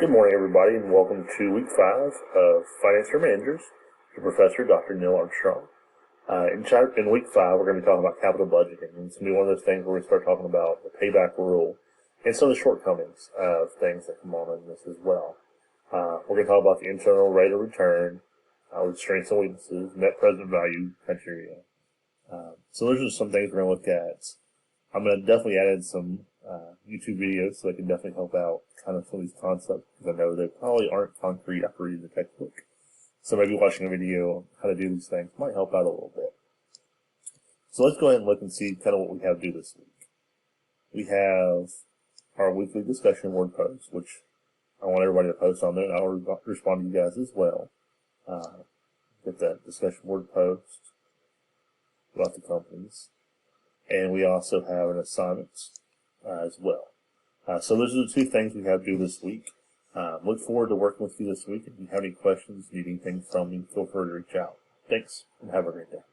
Good morning, everybody, and welcome to week 5 of Finance for Managers. Your professor, Dr. Neil Armstrong. In week 5, we're going to be talking about capital budgeting. And it's going to be one of those things where we start talking about the payback rule and some of the shortcomings of things that come on in this as well. We're going to talk about the internal rate of return, with strengths and weaknesses, net present value criteria. So those are some things we're going to look at. I'm going to definitely add in some YouTube videos so they can definitely help out kind of some of these concepts, because I know they probably aren't concrete after reading the textbook. So maybe watching a video on how to do these things might help out a little bit. So let's go ahead and look and see kind of what we have to do this week. We have our weekly discussion board post, which I want everybody to post on there, and I'll respond to you guys as well. Get that discussion board post about the companies. And we also have an assignment as well. So those are the two things we have to do this week. Look forward to working with you this week. If you have any questions, need anything from me, feel free to reach out. Thanks, and have a great day.